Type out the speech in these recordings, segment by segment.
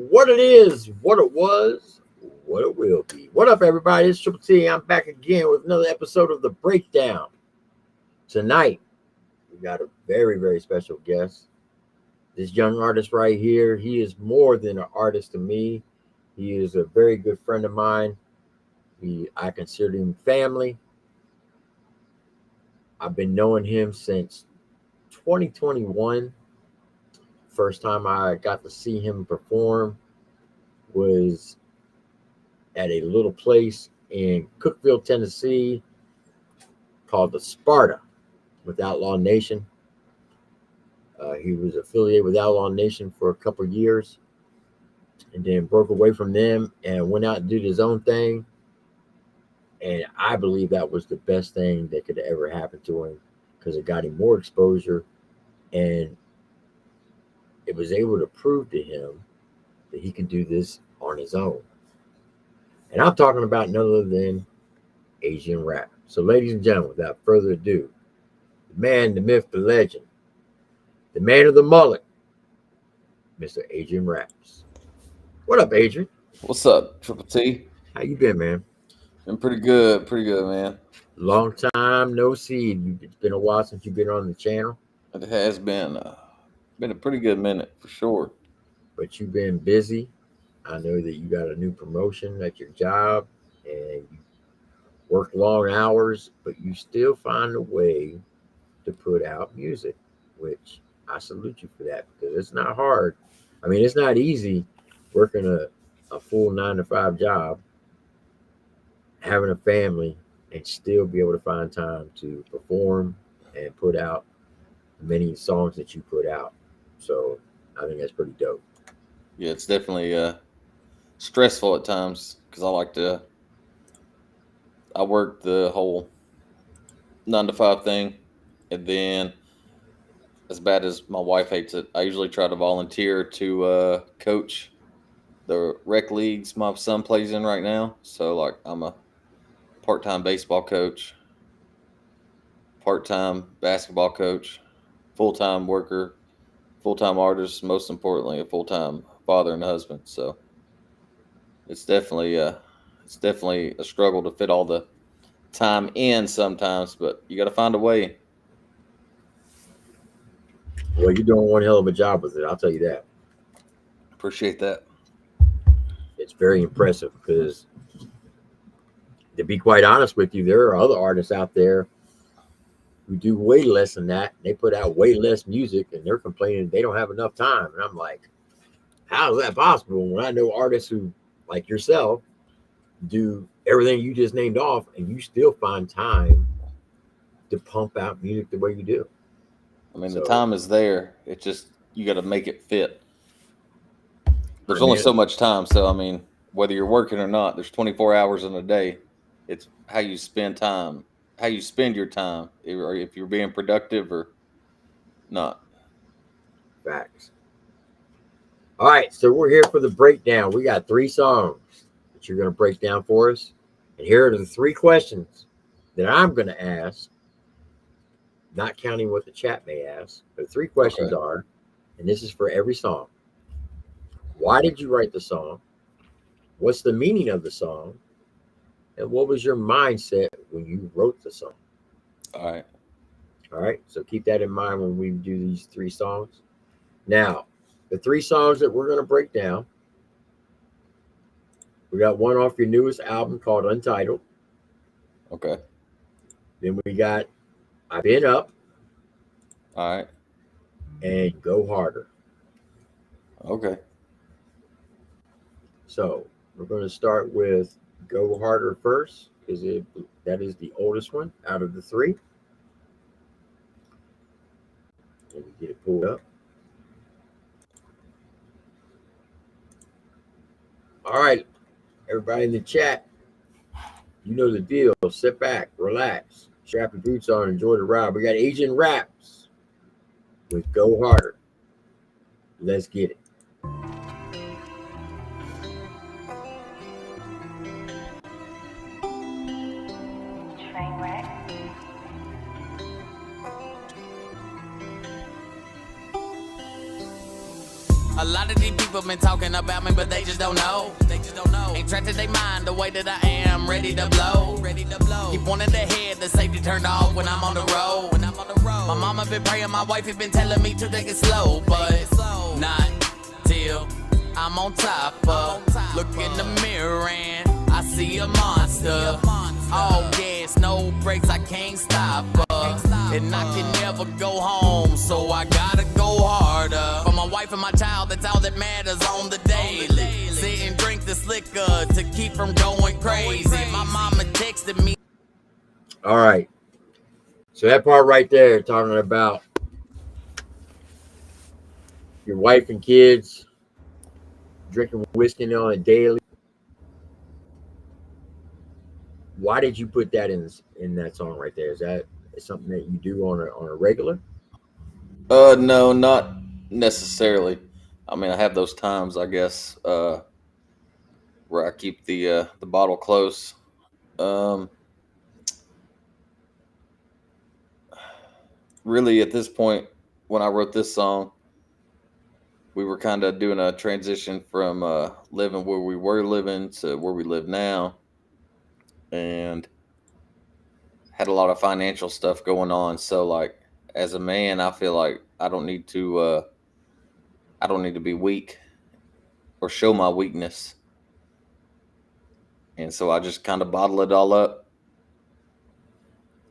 What it is, what it was, what it will be. What up, everybody? It's TripleT. I'm back again with another episode of The Breakdown. Tonight, we got a very, very special guest. This young artist right here, he is more than an artist to me. He is a very good friend of mine. I consider him family. I've been knowing him since 2021. First time I got to see him perform was at a little place in Cookeville, Tennessee called the Sparta with Outlaw Nation. He was affiliated with Outlaw Nation for a couple of years and then broke away from them and went out and did his own thing. And I believe that was the best thing that could ever happen to him because it got him more exposure and it was able to prove to him that he can do this on his own. And I'm talking about none other than Asian rap. So ladies and gentlemen, without further ado, the man, the myth, the legend, the man of the mullet, Mr. Adrian Raps. What up, Adrian? What's up, TripleT? How you been, man? Been pretty good, man. Long time no see. It's been a while since you've been on the channel. It has been a pretty good minute for sure. But you've been busy. I know that you got a new promotion at your job and you work long hours, but you still find a way to put out music, which I salute you for that because it's not hard. I mean, it's not easy working a full 9-to-5 job, having a family, and still be able to find time to perform and put out many songs that you put out. So I think that's pretty dope. Yeah, it's definitely stressful at times because I work the whole 9-to-5 thing, and then as bad as my wife hates it, I usually try to volunteer to coach the rec leagues my son plays in right now. So I'm a part-time baseball coach, part-time basketball coach, full-time worker, full-time artist, most importantly, a full-time father and husband. So it's definitely a struggle to fit all the time in sometimes, but you got to find a way. Well, you're doing one hell of a job with it. I'll tell you that. Appreciate that. It's very impressive because, to be quite honest with you, there are other artists out there who do way less than that. They put out way less music and they're complaining they don't have enough time. And I'm like, how is that possible? When I know artists who, like yourself, do everything you just named off and you still find time to pump out music the way you do. I mean, the time is there. It's just, you got to make it fit. There's only so much time. So, I mean, whether you're working or not, there's 24 hours in a day. It's how you spend time, how you spend your time, or if you're being productive or not. Facts. All right, so we're here for the breakdown. We got 3 songs that you're going to break down for us. And here are the 3 questions that I'm going to ask, not counting what the chat may ask. The 3 questions are, and this is for every song. Why did you write the song? What's the meaning of the song? And what was your mindset when you wrote the song? All right. All right. So keep that in mind when we do these 3 songs. Now, the 3 songs that we're going to break down, we got one off your newest album called Untitled. Okay. Then we got I've Been Up All right. and Go Harder. Okay. So we're going to start with Go Harder first because that is the oldest one out of the 3. Let me get it pulled up. All right, everybody in the chat, you know the deal. Sit back, relax, strap your boots on, enjoy the ride. We got Asian Raps with Go Harder. Let's get it. A lot of these people been talking about me, but they just don't know. Ain't trapped in their mind the way that I am, ready to blow. Keep one in the head, the safety turned off when I'm on the road. My mama been praying, my wife has been telling me to take it slow, but not till I'm on top of. Look in the mirror and I see a monster. All gas, no brakes, I can't stop. And I can never go home, so I gotta go harder. For my wife and my child, that's all that matters on the daily. Sit and drink this liquor to keep from going crazy. My mama texted me. All right. So that part right there, talking about your wife and kids drinking whiskey on a daily. Why did you put that in that song right there? Is that something that you do on a regular? No, not necessarily. I mean, I have those times, I guess, where I keep the bottle close. Really, at this point, when I wrote this song, we were kind of doing a transition from living where we were living to where we live now, and had a lot of financial stuff going on. So, like, as a man, I feel like I don't need to be weak or show my weakness. And so I just kind of bottle it all up.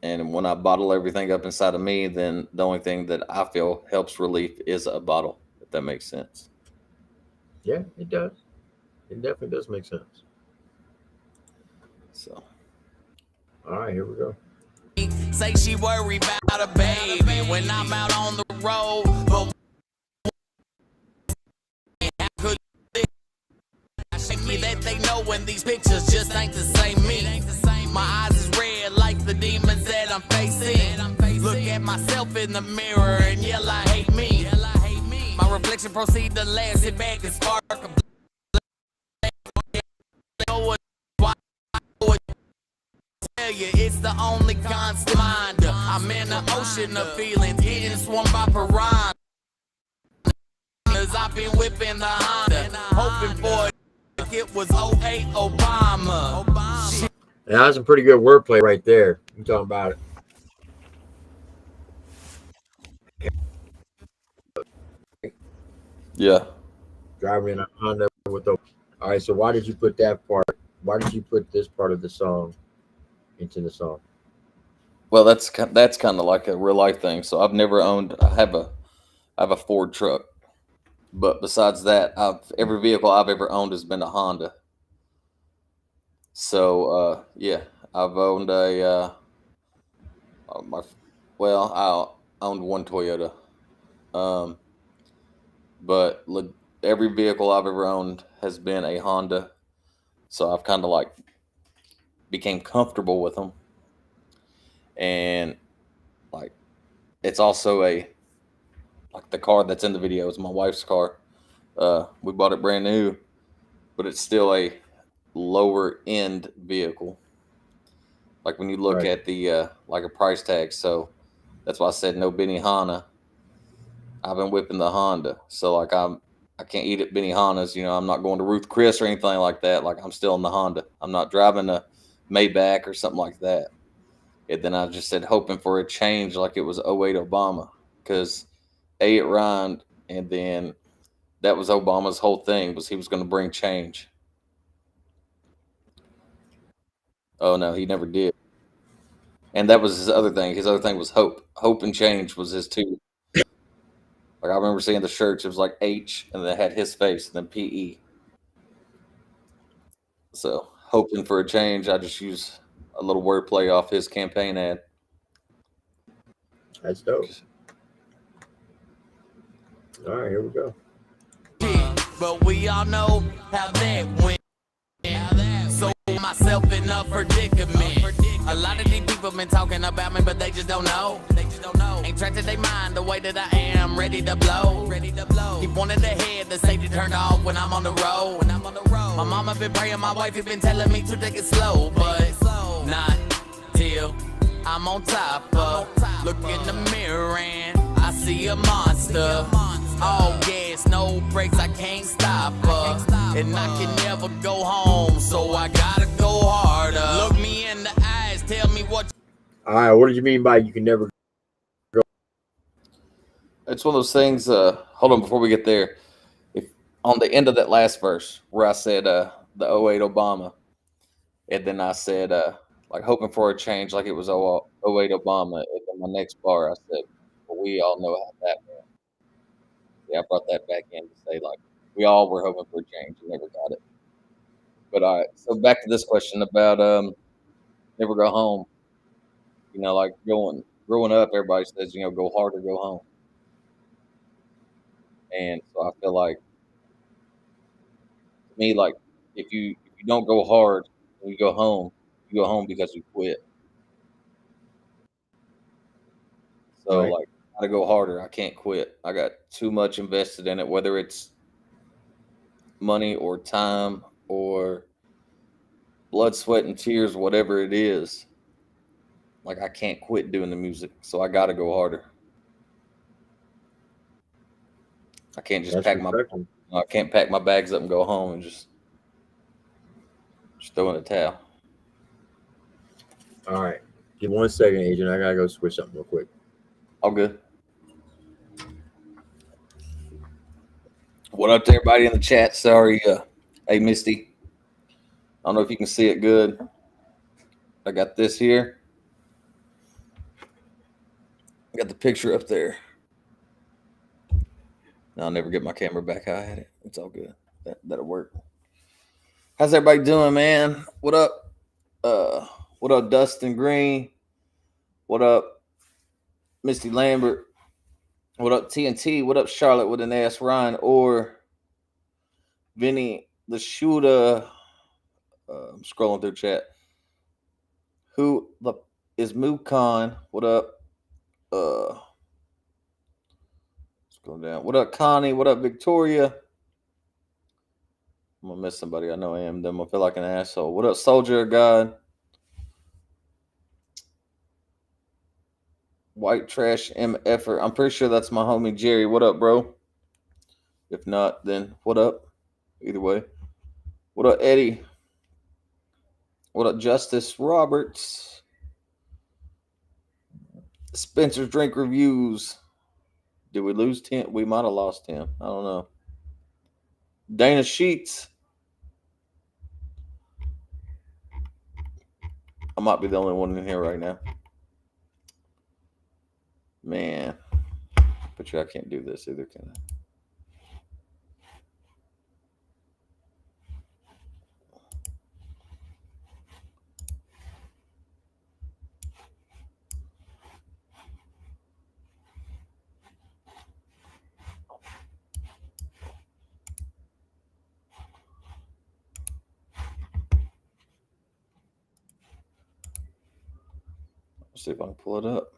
And when I bottle everything up inside of me, then the only thing that I feel helps relief is a bottle, if that makes sense. Yeah, it does. It definitely does make sense. So, all right, here we go. Say she worried about a baby when I'm out on the road, but how could me that they know when these pictures just ain't the same me. My eyes is red like the demons that I'm facing. Look at myself in the mirror and yell I hate me. My reflection proceed to laugh, sit back and spark a tell you it's the only constant reminder. I'm in an ocean of feelings, getting swarmed by piranhas. I've been whipping the Honda, hoping for it was 08 Obama. Now, that's some pretty good wordplay right there. You talking about it? yeah. Driving in a Honda with the. All right, so why did you put that part? Why did you put this part of the song into the song? Well, that's kind of like a real life thing. So I've never owned. I have a Ford truck, but besides that, every vehicle I've ever owned has been a Honda. So yeah, I've owned I owned one Toyota, but every vehicle I've ever owned has been a Honda. So I've kind of like became comfortable with them, and like it's also like the car that's in the video is my wife's car. We bought it brand new, but it's still a lower end vehicle. Like when you look Right. at the like a price tag, so that's why I said no Benny Hanna. I've been whipping the Honda, so like I can't eat at Benihana's. I'm not going to Ruth Chris or anything like that. Like, I'm still in the Honda. I'm not driving a Maybach or something like that. And then I just said hoping for a change like it was '08 Obama, because it rhymed, and then that was Obama's whole thing, was he was going to bring change. Oh, no, he never did. And that was his other thing. His other thing was hope. Hope and change was his two. Like, I remember seeing the shirts. It was like H, and then it had his face, and then PE. So, hoping for a change, I just use a little wordplay off his campaign ad. That's dope. All right, here we go. But we all know how that went. So myself in a predicament. A lot of these people been talking about me, but they just don't know. Ain't trapped in their mind the way that I am, ready to blow. Keep wanting to head, the safety turned off when I'm on the road. My mama been praying, my wife been telling me to take it slow, but not till I'm on top of. Look in the mirror and I see a monster. All gas, no brakes, I can't stop her. And I can never go home, so I gotta go harder. Look me in the eyes, tell me what. All right, what did you mean by you can never go? It's one of those things. Hold on, before we get there, if on the end of that last verse where I said the '08 Obama, and then I said like hoping for a change like it was '08 Obama, and then my next bar I said, well, we all know how that went. Yeah, I brought that back in to say, like, we all were hoping for a change and never got it. But all right, so back to this question about never go home. Like growing up, everybody says, go hard or go home. And so I feel like, to me, like, if you don't go hard and you go home because you quit. So Right. like, I gotta go harder. I can't quit. I got too much invested in it, whether it's money or time or blood, sweat, and tears, whatever it is. Like, I can't quit doing the music, so I gotta go harder. I can't just I can't pack my bags up and go home and just throw in the towel. All right, give 1 second, Adrian. I gotta go switch something real quick. All good. What up to everybody in the chat? Sorry, hey Misty. I don't know if you can see it good. I got this here. I got the picture up there. I'll never get my camera back how I had it. It's all good. That'll work. How's everybody doing, man? What up? What up, Dustin Green? What up, Misty Lambert? What up, TNT? What up, Charlotte with an ass, Ryan or Vinny the Shooter? I'm scrolling through chat. Who is Mukon? What up? Let's go down. What up, Connie? What up, Victoria? I'm gonna miss somebody. I know I am. Them. I feel like an asshole. What up, Soldier of God? White Trash MFer. I'm pretty sure that's my homie Jerry. What up, bro? If not, then what up? Either way. What up, Eddie? What up, Justice Roberts? Spencer's Drink Reviews. Did we lose 10? We might have lost 10. I don't know. Dana Sheets. I might be the only one in here right now. Man. But I can't do this either, can I? Let's see if I can pull it up.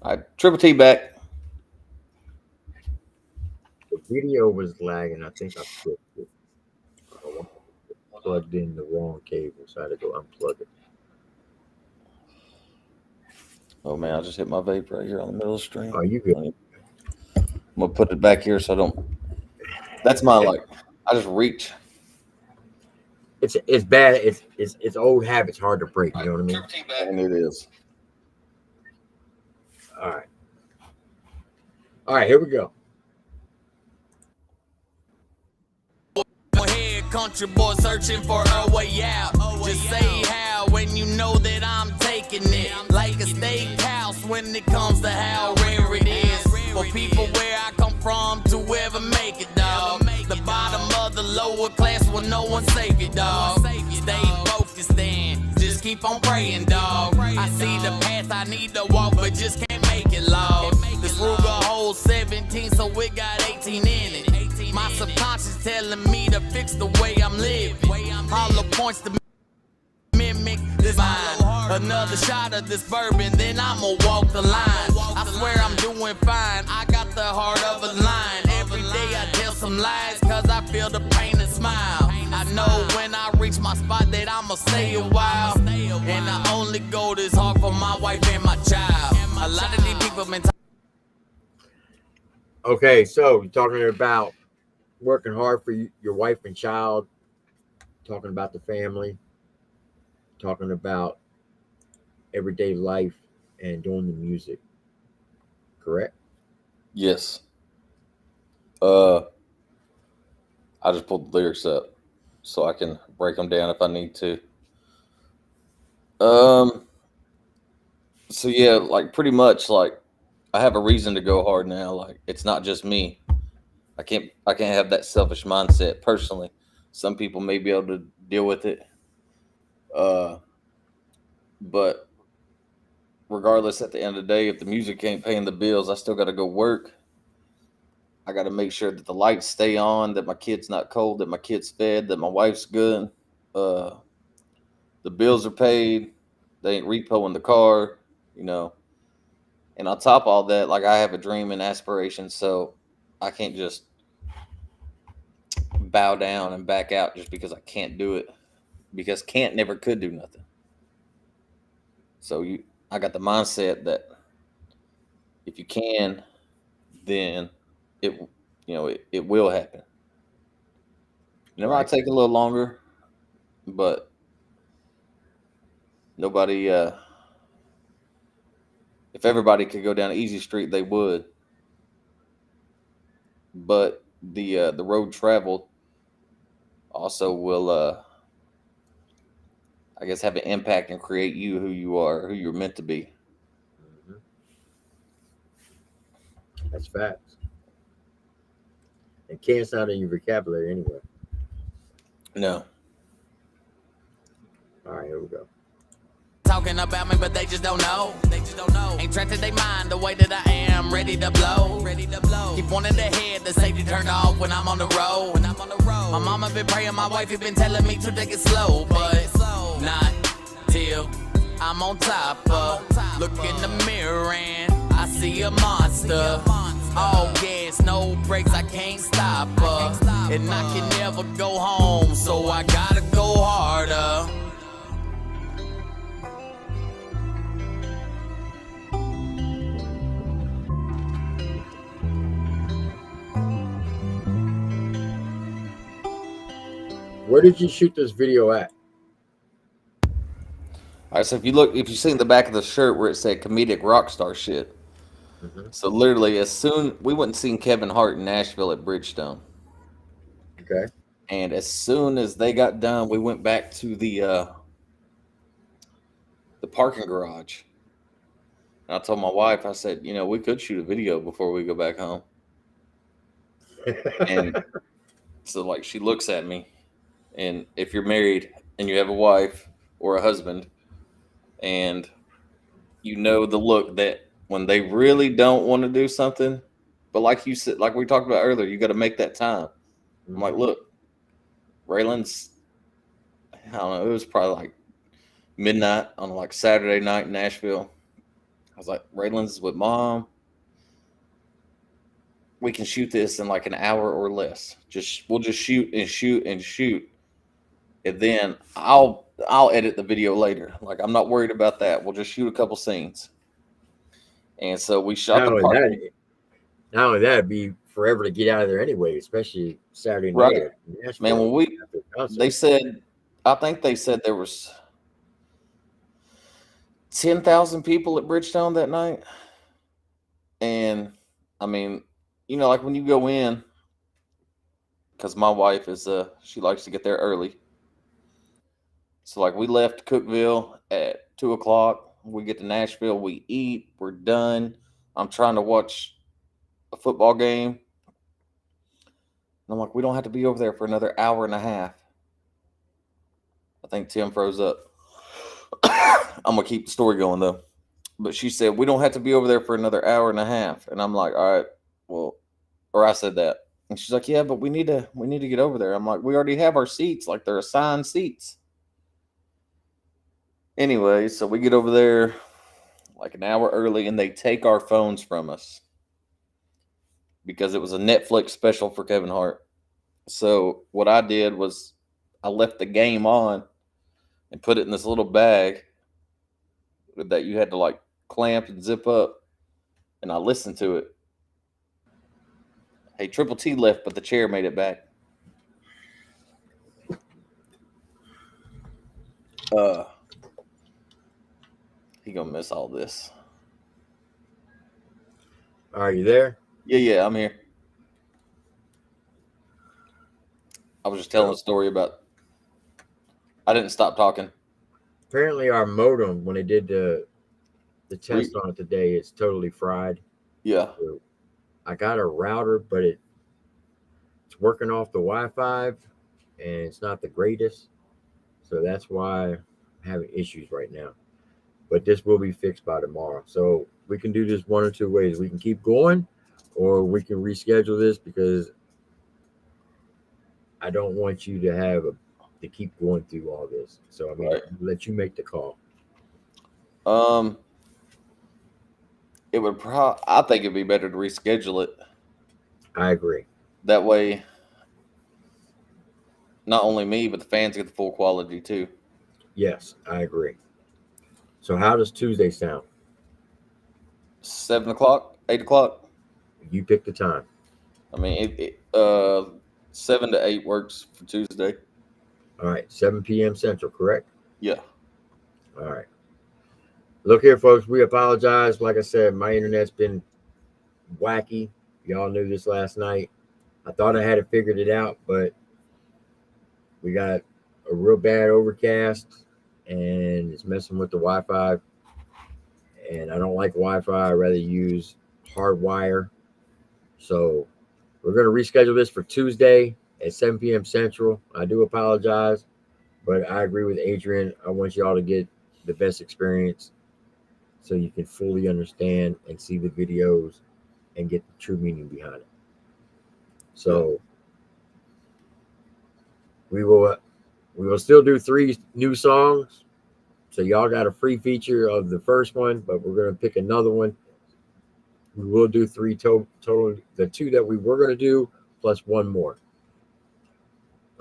All right, Triple T back. video was lagging. I think I fixed it. I plugged in the wrong cable, so I had to go unplug it. Oh man, I just hit my vape right here on the middle of the stream. Oh, you good? I'm gonna put it back here so I don't. That's my I just reach. It's bad. It's old habits hard to break. You know what I mean? And it is. All right. Here we go. Country boy searching for a way out. Just say how when you know that I'm taking it. Like a steakhouse when it comes to how rare it is. For people where I come from to ever make it, dog. The bottom of the lower class will no one save it, dog. Stay focused then, just keep on praying, dog. I see the path I need to walk, but just can't make it, Lord. This Ruger holds 17, so we got 18 in it. My subconscious telling me to fix the way I'm living. Hollow points to mimic this mind. Another shot of this bourbon, then I'ma walk the line. I swear I'm doing fine. I got the heart of a lion. Every day I tell some lies, cause I feel the pain and smile. I know when I reach my spot that I'ma stay a while. And I only go this hard for my wife and my child. A lot of these people been Okay, so you're talking about working hard for your wife and child, talking about the family, talking about everyday life, and doing the music. Correct? Yes. I just pulled the lyrics up so I can break them down if I need to. So yeah, pretty much I have a reason to go hard now. It's not just me. I can't have that selfish mindset personally. Some people may be able to deal with it. But regardless, at the end of the day, if the music ain't paying the bills, I still got to go work. I got to make sure that the lights stay on, that my kid's not cold, that my kid's fed, that my wife's good. The bills are paid. They ain't repoing the car, And on top of all that, I have a dream and aspiration, so I can't just bow down and back out just because I can't do it, because can't never could do nothing. So I got the mindset that if you can, then it will happen. It might take a little longer, but nobody. If everybody could go down easy street, they would. But the road traveled also will, I guess, have an impact and create you who you are, who you're meant to be. Mm-hmm. That's facts. And can't sound in your vocabulary anyway. No. All right, here we go. Talking about me, but they just don't know. Ain't trapped in their mind the way that I am, ready to blow. Keep one in the head, the safety turned off when I'm on the road. My mama been praying, my wife has been telling me to take it slow, but not till I'm on top of. Look in the mirror and I see a monster. All gas, no brakes, I can't stop her. And I can never go home, so I gotta go harder. Where did you shoot this video at? All right, so if you seen the back of the shirt where it said comedic rock star shit. Mm-hmm. So literally, we went and seen Kevin Hart in Nashville at Bridgestone. Okay. And as soon as they got done, we went back to the parking garage. And I told my wife, I said, we could shoot a video before we go back home. And so she looks at me. And if you're married and you have a wife or a husband, and the look that when they really don't want to do something, but like you said, like we talked about earlier, you got to make that time. Mm-hmm. I'm like, look, Raylan's, I don't know, it was probably midnight on Saturday night in Nashville. I was like, Raylan's with mom. we can shoot this in like an hour or less. We'll just shoot and shoot and shoot, and then I'll edit the video later. Like, I'm not worried about that. We'll just shoot a couple scenes. And so we shot Not the only party. that, not only that, it'd be forever to get out of there anyway, especially Saturday night. Right. At Nashville, Man, when they said, I think they said there was 10,000 people at Bridgestone that night. And I mean, you know, like when you go in, because my wife is she likes to get there early. So like we left Cookeville at 2:00. We get to Nashville, we eat, we're done. I'm trying to watch a football game. And I'm like, we don't have to be over there for another hour and a half. I think Tim froze up. I'm gonna keep the story going though. But she said, we don't have to be over there for another hour and a half. And I'm like, all right, well, or I said that. And she's like, yeah, but we need to get over there. I'm like, we already have our seats, like they're assigned seats. Anyway, so we get over there like an hour early, and they take our phones from us because it was a Netflix special for Kevin Hart. So what I did was I left the game on and put it in this little bag that you had to like clamp and zip up, and I listened to it. Hey, Triple T left, but the chair made it back. He gonna miss all this. Are you there? Yeah, I'm here. I was just telling a story about. I didn't stop talking. Apparently, our modem, when they did the test on it today, it's totally fried. Yeah. So I got a router, but it's working off the Wi-Fi, and it's not the greatest. So that's why I'm having issues right now. But this will be fixed by tomorrow. So we can do this one or two ways. We can keep going, or we can reschedule this, because I don't want you to keep going through all this. So I mean, right. Let you make the call. It would I think it'd be better to reschedule it. I agree. That way, not only me, but the fans get the full quality too. Yes, I agree. So how does Tuesday sound? 7 o'clock, 8 o'clock. You pick the time. I mean, 7 to 8 works for Tuesday. All right, 7 p.m. Central, correct? Yeah. All right. Look here, folks. We apologize. Like I said, my internet's been wacky. Y'all knew this last night. I thought I had it figured it out, but we got a real bad overcast, and it's messing with the Wi-Fi. And I don't like Wi-Fi. I'd rather use hardwire. So we're going to reschedule this for Tuesday at 7 p.m. Central. I do apologize, but I agree with Adrian. I want y'all to get the best experience so you can fully understand and see the videos and get the true meaning behind it. So we will still do 3 new songs. So y'all got a free feature of the first one, but we're going to pick another one. We will do 3 total, the 2 that we were going to do, plus 1 more.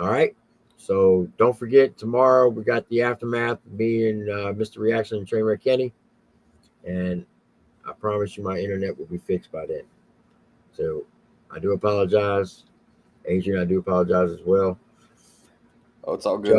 All right. So don't forget, tomorrow we got the aftermath, me and Mr. Reaction and Trainwreck Kenny. And I promise you my internet will be fixed by then. So I do apologize. Adrian, I do apologize as well. Oh, it's all good.